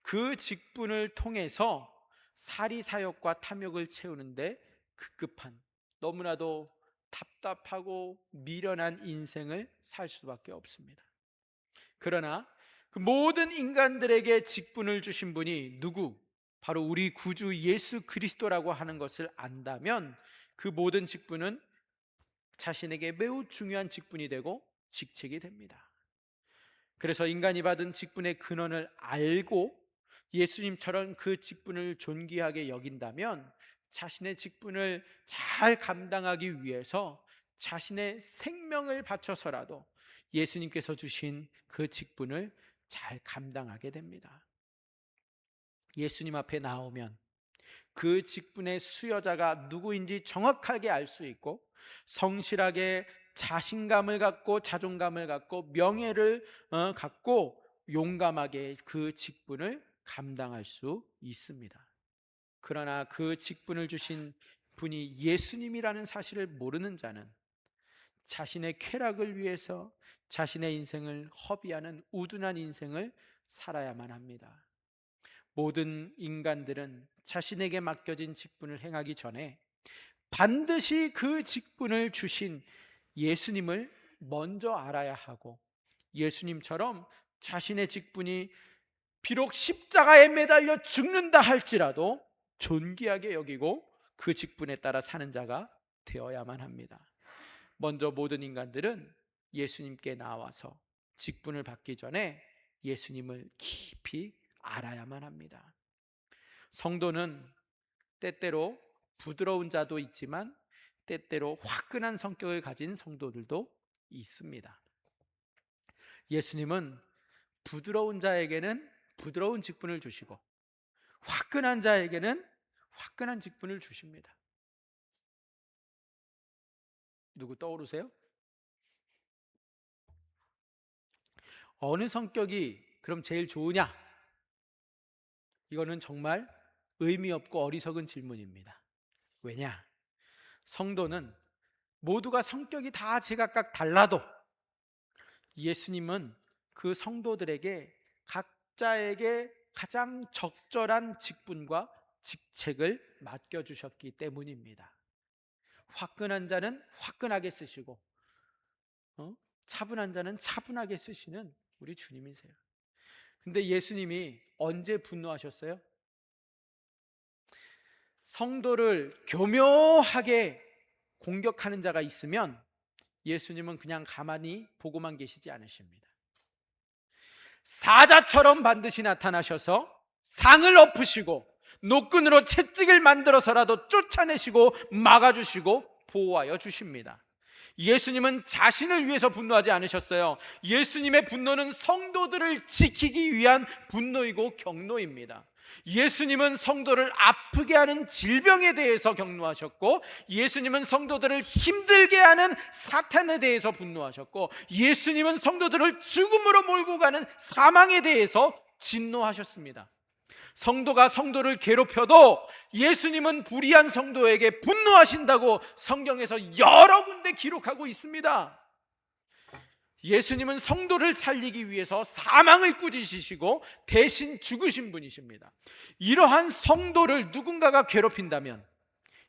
그 직분을 통해서 사리사욕과 탐욕을 채우는데 급급한, 너무나도 답답하고 미련한 인생을 살 수밖에 없습니다. 그러나 그 모든 인간들에게 직분을 주신 분이 누구? 바로 우리 구주 예수 그리스도라고 하는 것을 안다면 그 모든 직분은 자신에게 매우 중요한 직분이 되고 직책이 됩니다. 그래서 인간이 받은 직분의 근원을 알고 예수님처럼 그 직분을 존귀하게 여긴다면 자신의 직분을 잘 감당하기 위해서 자신의 생명을 바쳐서라도 예수님께서 주신 그 직분을 잘 감당하게 됩니다. 예수님 앞에 나오면 그 직분의 수여자가 누구인지 정확하게 알 수 있고 성실하게 자신감을 갖고 자존감을 갖고 명예를 갖고 용감하게 그 직분을 감당할 수 있습니다. 그러나 그 직분을 주신 분이 예수님이라는 사실을 모르는 자는 자신의 쾌락을 위해서 자신의 인생을 허비하는 우둔한 인생을 살아야만 합니다. 모든 인간들은 자신에게 맡겨진 직분을 행하기 전에 반드시 그 직분을 주신 예수님을 먼저 알아야 하고, 예수님처럼 자신의 직분이 비록 십자가에 매달려 죽는다 할지라도 존귀하게 여기고 그 직분에 따라 사는 자가 되어야만 합니다. 먼저 모든 인간들은 예수님께 나와서 직분을 받기 전에 예수님을 깊이 알아야만 합니다. 성도는 때때로 부드러운 자도 있지만 때때로 화끈한 성격을 가진 성도들도 있습니다. 예수님은 부드러운 자에게는 부드러운 직분을 주시고 화끈한 자에게는 화끈한 직분을 주십니다. 누구 떠오르세요? 어느 성격이 그럼 제일 좋으냐? 이거는 정말 의미 없고 어리석은 질문입니다. 왜냐? 성도는 모두가 성격이 다 제각각 달라도 예수님은 그 성도들에게 각자에게 가장 적절한 직분과 직책을 맡겨주셨기 때문입니다. 화끈한 자는 화끈하게 쓰시고 차분한 자는 차분하게 쓰시는 우리 주님이세요. 근데 예수님이 언제 분노하셨어요? 성도를 교묘하게 공격하는 자가 있으면 예수님은 그냥 가만히 보고만 계시지 않으십니다. 사자처럼 반드시 나타나셔서 상을 엎으시고 노끈으로 채찍을 만들어서라도 쫓아내시고 막아주시고 보호하여 주십니다. 예수님은 자신을 위해서 분노하지 않으셨어요. 예수님의 분노는 성도들을 지키기 위한 분노이고 경노입니다. 예수님은 성도를 아프게 하는 질병에 대해서 경노하셨고, 예수님은 성도들을 힘들게 하는 사탄에 대해서 분노하셨고, 예수님은 성도들을 죽음으로 몰고 가는 사망에 대해서 진노하셨습니다. 성도가 성도를 괴롭혀도 예수님은 불의한 성도에게 분노하신다고 성경에서 여러 군데 기록하고 있습니다. 예수님은 성도를 살리기 위해서 사망을 꾸짖으시고 대신 죽으신 분이십니다. 이러한 성도를 누군가가 괴롭힌다면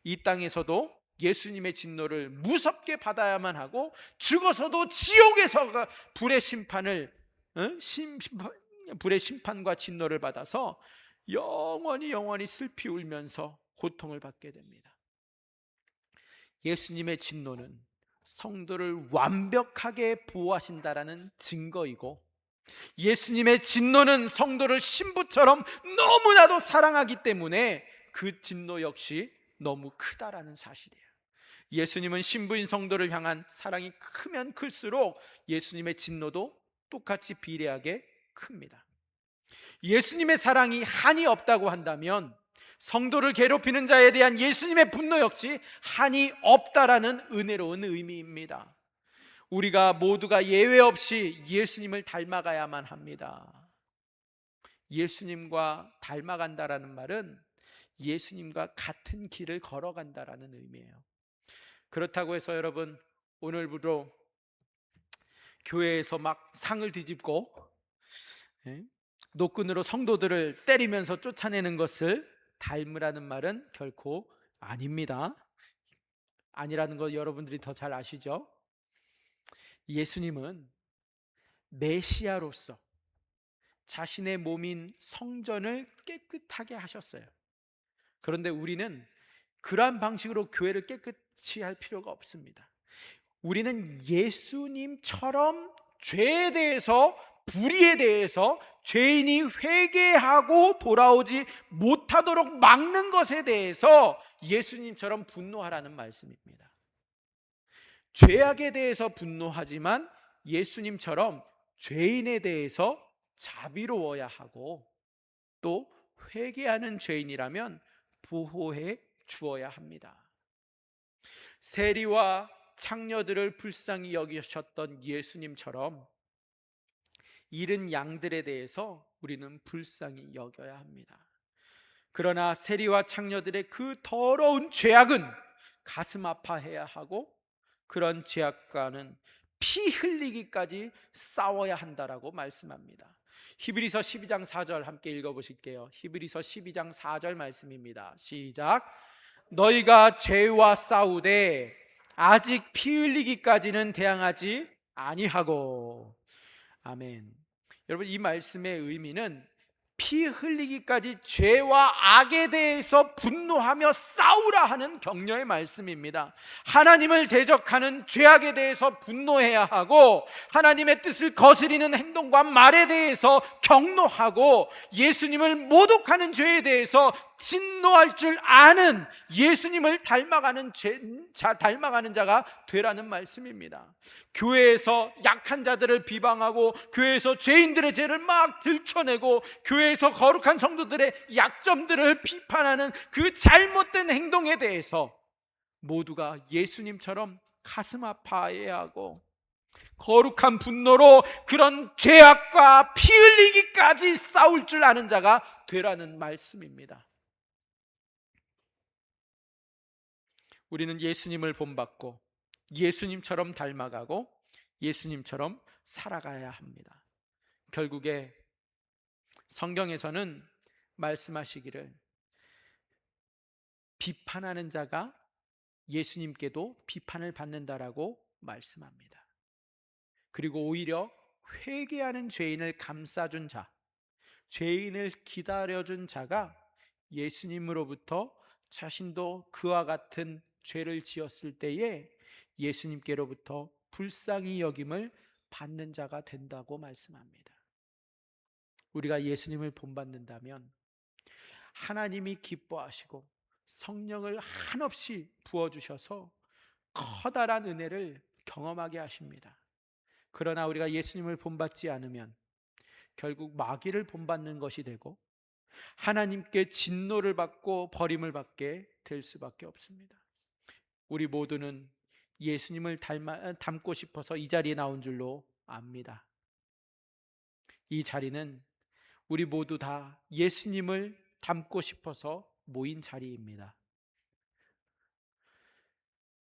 이 땅에서도 예수님의 진노를 무섭게 받아야만 하고, 죽어서도 지옥에서 불의 심판을 불의 심판과 진노를 받아서 영원히 슬피 울면서 고통을 받게 됩니다. 예수님의 진노는 성도를 완벽하게 보호하신다라는 증거이고, 예수님의 진노는 성도를 신부처럼 너무나도 사랑하기 때문에 그 진노 역시 너무 크다라는 사실이에요. 예수님은 신부인 성도를 향한 사랑이 크면 클수록 예수님의 진노도 똑같이 비례하게 큽니다. 예수님의 사랑이 한이 없다고 한다면 성도를 괴롭히는 자에 대한 예수님의 분노 역시 한이 없다라는 은혜로운 의미입니다. 우리가 모두가 예외 없이 예수님을 닮아가야만 합니다. 예수님과 닮아간다라는 말은 예수님과 같은 길을 걸어간다라는 의미예요. 그렇다고 해서 여러분, 오늘부로 교회에서 막 상을 뒤집고 노끈으로 성도들을 때리면서 쫓아내는 것을 닮으라는 말은 결코 아닙니다. 아니라는 거 여러분들이 더 잘 아시죠? 예수님은 메시아로서 자신의 몸인 성전을 깨끗하게 하셨어요. 그런데 우리는 그러한 방식으로 교회를 깨끗이 할 필요가 없습니다. 우리는 예수님처럼 죄에 대해서, 불의에 대해서, 죄인이 회개하고 돌아오지 못하도록 막는 것에 대해서 예수님처럼 분노하라는 말씀입니다. 죄악에 대해서 분노하지만 예수님처럼 죄인에 대해서 자비로워야 하고, 또 회개하는 죄인이라면 보호해 주어야 합니다. 세리와 창녀들을 불쌍히 여기셨던 예수님처럼 잃은 양들에 대해서 우리는 불쌍히 여겨야 합니다. 그러나 세리와 창녀들의 그 더러운 죄악은 가슴 아파해야 하고, 그런 죄악과는 피 흘리기까지 싸워야 한다라고 말씀합니다. 히브리서 12장 4절 함께 읽어보실게요. 히브리서 12장 4절 말씀입니다. 시작. 너희가 죄와 싸우되 아직 피 흘리기까지는 대항하지 아니하고. 아멘. 여러분, 이 말씀의 의미는 피 흘리기까지 죄와 악에 대해서 분노하며 싸우라 하는 격려의 말씀입니다. 하나님을 대적하는 죄악에 대해서 분노해야 하고, 하나님의 뜻을 거스리는 행동과 말에 대해서 경노하고, 예수님을 모독하는 죄에 대해서 진노할 줄 아는 예수님을 닮아가는 자가 되라는 말씀입니다. 교회에서 약한 자들을 비방하고, 교회에서 죄인들의 죄를 막 들춰내고, 교회에서 거룩한 성도들의 약점들을 비판하는 그 잘못된 행동에 대해서 모두가 예수님처럼 가슴 아파해야 하고, 거룩한 분노로 그런 죄악과 피 흘리기까지 싸울 줄 아는 자가 되라는 말씀입니다. 우리는 예수님을 본받고 예수님처럼 닮아가고 예수님처럼 살아가야 합니다. 결국에 성경에서는 말씀하시기를 비판하는 자가 예수님께도 비판을 받는다라고 말씀합니다. 그리고 오히려 회개하는 죄인을 감싸준 자, 죄인을 기다려준 자가 예수님으로부터 자신도 그와 같은 죄를 지었을 때에 예수님께로부터 불쌍히 여김을 받는 자가 된다고 말씀합니다. 우리가 예수님을 본받는다면 하나님이 기뻐하시고 성령을 한없이 부어주셔서 커다란 은혜를 경험하게 하십니다. 그러나 우리가 예수님을 본받지 않으면 결국 마귀를 본받는 것이 되고 하나님께 진노를 받고 버림을 받게 될 수밖에 없습니다. 우리 모두는 예수님을 닮고 싶어서 이 자리에 나온 줄로 압니다. 이 자리는 우리 모두 다 예수님을 닮고 싶어서 모인 자리입니다.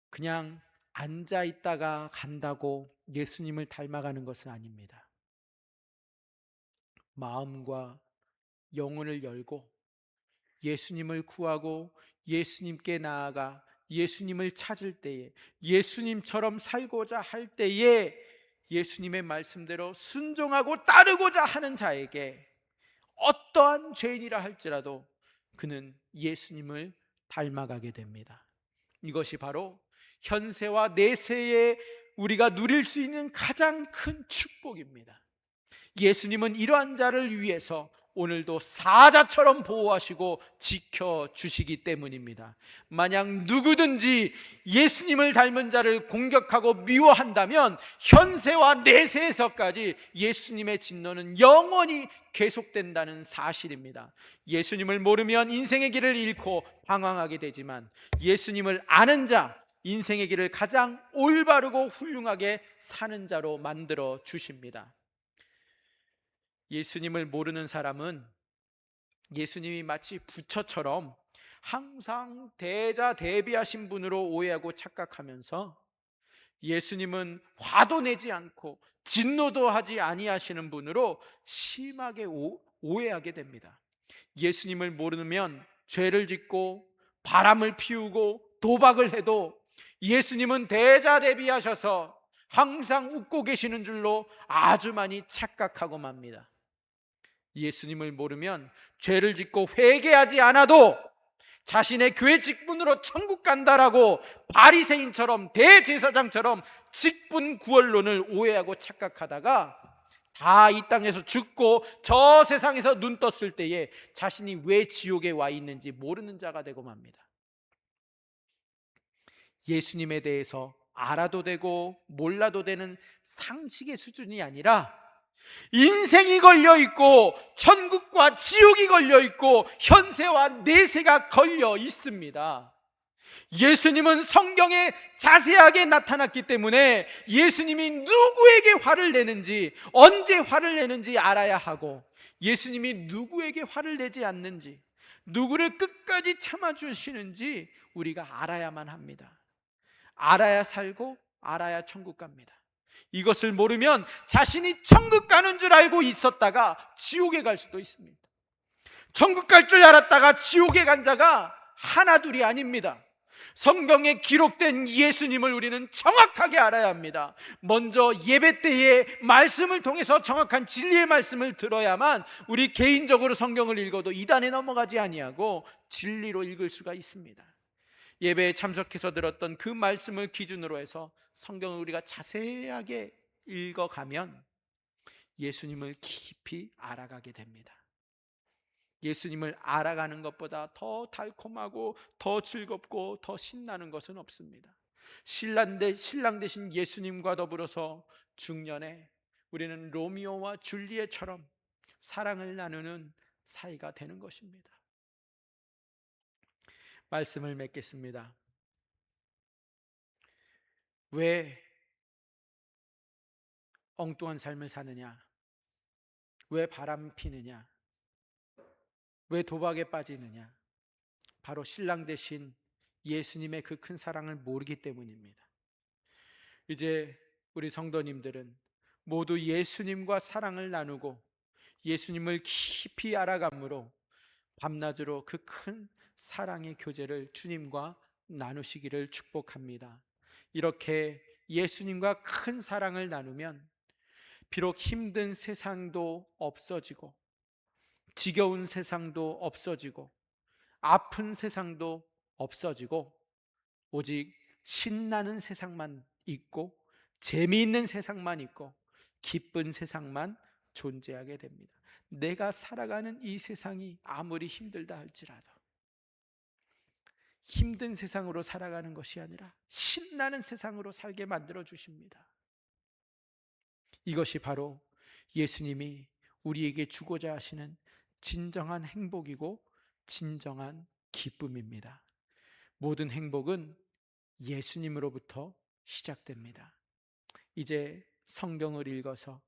그냥 앉아 있다가 간다고 예수님을 닮아가는 것은 아닙니다. 마음과 영혼을 열고 예수님을 구하고 예수님께 나아가 예수님을 찾을 때에, 예수님처럼 살고자 할 때에 예수님의 말씀대로 순종하고 따르고자 하는 자에게 어떠한 죄인이라 할지라도 그는 예수님을 닮아가게 됩니다. 이것이 바로 현세와 내세에 우리가 누릴 수 있는 가장 큰 축복입니다. 예수님은 이러한 자를 위해서 오늘도 사자처럼 보호하시고 지켜주시기 때문입니다. 만약 누구든지 예수님을 닮은 자를 공격하고 미워한다면 현세와 내세에서까지 예수님의 진노는 영원히 계속된다는 사실입니다. 예수님을 모르면 인생의 길을 잃고 방황하게 되지만 예수님을 아는 자, 인생의 길을 가장 올바르고 훌륭하게 사는 자로 만들어 주십니다. 예수님을 모르는 사람은 예수님이 마치 부처처럼 항상 대자대비하신 분으로 오해하고 착각하면서 예수님은 화도 내지 않고 진노도 하지 아니하시는 분으로 심하게 오해하게 됩니다. 예수님을 모르면 죄를 짓고 바람을 피우고 도박을 해도 예수님은 대자대비하셔서 항상 웃고 계시는 줄로 아주 많이 착각하고 맙니다. 예수님을 모르면 죄를 짓고 회개하지 않아도 자신의 교회 직분으로 천국 간다라고 바리새인처럼 대제사장처럼 직분 구원론을 오해하고 착각하다가 다 이 땅에서 죽고 저 세상에서 눈 떴을 때에 자신이 왜 지옥에 와 있는지 모르는 자가 되고 맙니다. 예수님에 대해서 알아도 되고 몰라도 되는 상식의 수준이 아니라 인생이 걸려 있고 천국과 지옥이 걸려 있고 현세와 내세가 걸려 있습니다. 예수님은 성경에 자세하게 나타났기 때문에 예수님이 누구에게 화를 내는지, 언제 화를 내는지 알아야 하고, 예수님이 누구에게 화를 내지 않는지, 누구를 끝까지 참아주시는지 우리가 알아야만 합니다. 알아야 살고 알아야 천국 갑니다. 이것을 모르면 자신이 천국 가는 줄 알고 있었다가 지옥에 갈 수도 있습니다. 천국 갈 줄 알았다가 지옥에 간 자가 하나둘이 아닙니다. 성경에 기록된 예수님을 우리는 정확하게 알아야 합니다. 먼저 예배 때에 말씀을 통해서 정확한 진리의 말씀을 들어야만 우리 개인적으로 성경을 읽어도 이단에 넘어가지 아니하고 진리로 읽을 수가 있습니다. 예배에 참석해서 들었던 그 말씀을 기준으로 해서 성경을 우리가 자세하게 읽어가면 예수님을 깊이 알아가게 됩니다. 예수님을 알아가는 것보다 더 달콤하고 더 즐겁고 더 신나는 것은 없습니다. 신랑 대신 예수님과 더불어서 중년에 우리는 로미오와 줄리엣처럼 사랑을 나누는 사이가 되는 것입니다. 말씀을 맺겠습니다. 왜 엉뚱한 삶을 사느냐? 왜 바람 피느냐? 왜 도박에 빠지느냐? 바로 신랑 대신 예수님의 그 큰 사랑을 모르기 때문입니다. 이제 우리 성도님들은 모두 예수님과 사랑을 나누고 예수님을 깊이 알아감으로 밤낮으로 그 큰 사랑의 교제를 주님과 나누시기를 축복합니다. 이렇게 예수님과 큰 사랑을 나누면 비록 힘든 세상도 없어지고 지겨운 세상도 없어지고 아픈 세상도 없어지고 오직 신나는 세상만 있고 재미있는 세상만 있고 기쁜 세상만 존재하게 됩니다. 내가 살아가는 이 세상이 아무리 힘들다 할지라도 힘든 세상으로 살아가는 것이 아니라 신나는 세상으로 살게 만들어 주십니다. 이것이 바로 예수님이 우리에게 주고자 하시는 진정한 행복이고 진정한 기쁨입니다. 모든 행복은 예수님으로부터 시작됩니다. 이제 성경을 읽어서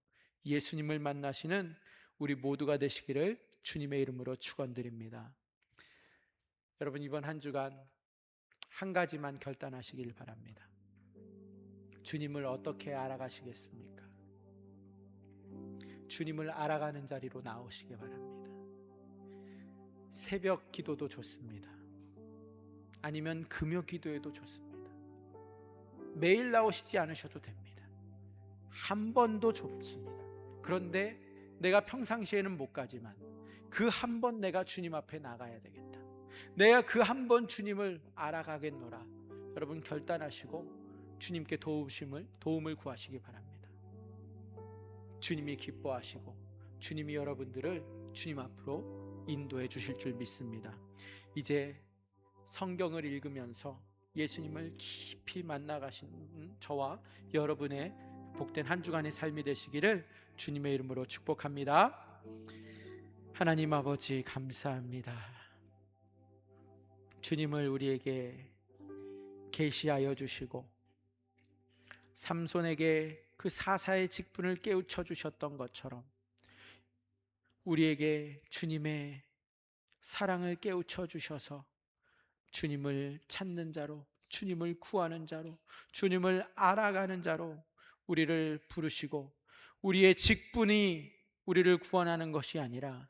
예수님을 만나시는 우리 모두가 되시기를 주님의 이름으로 축원드립니다. 여러분, 이번 한 주간 한 가지만 결단하시길 바랍니다. 주님을 어떻게 알아가시겠습니까? 주님을 알아가는 자리로 나오시기 바랍니다. 새벽 기도도 좋습니다. 아니면 금요 기도에도 좋습니다. 매일 나오시지 않으셔도 됩니다. 한 번도 좋습니다. 그런데 내가 평상시에는 못 가지만 그 한 번 내가 주님 앞에 나가야 되겠다. 내가 그 한 번 주님을 알아가겠노라. 여러분, 결단하시고 주님께 도움을 구하시기 바랍니다. 주님이 기뻐하시고 주님이 여러분들을 주님 앞으로 인도해 주실 줄 믿습니다. 이제 성경을 읽으면서 예수님을 깊이 만나가신 저와 여러분의 복된 한 주간의 삶이 되시기를 주님의 이름으로 축복합니다. 하나님 아버지, 감사합니다. 주님을 우리에게 계시하여 주시고 삼손에게 그 사사의 직분을 깨우쳐 주셨던 것처럼 우리에게 주님의 사랑을 깨우쳐 주셔서 주님을 찾는 자로, 주님을 구하는 자로, 주님을 알아가는 자로 우리를 부르시고, 우리의 직분이 우리를 구원하는 것이 아니라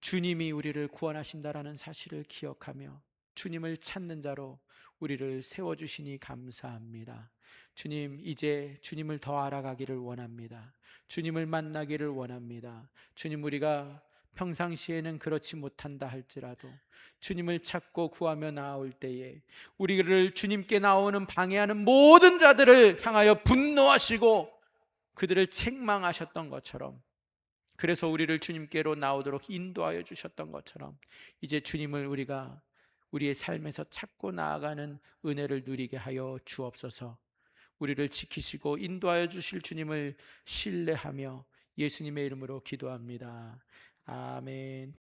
주님이 우리를 구원하신다라는 사실을 기억하며 주님을 찾는 자로 우리를 세워주시니 감사합니다. 주님, 이제 주님을 더 알아가기를 원합니다. 주님을 만나기를 원합니다. 주님, 우리가 평상시에는 그렇지 못한다 할지라도 주님을 찾고 구하며 나아올 때에 우리를 주님께 나오는 방해하는 모든 자들을 향하여 분노하시고 그들을 책망하셨던 것처럼, 그래서 우리를 주님께로 나오도록 인도하여 주셨던 것처럼 이제 주님을 우리가 우리의 삶에서 찾고 나아가는 은혜를 누리게 하여 주옵소서. 우리를 지키시고 인도하여 주실 주님을 신뢰하며 예수님의 이름으로 기도합니다. 아멘.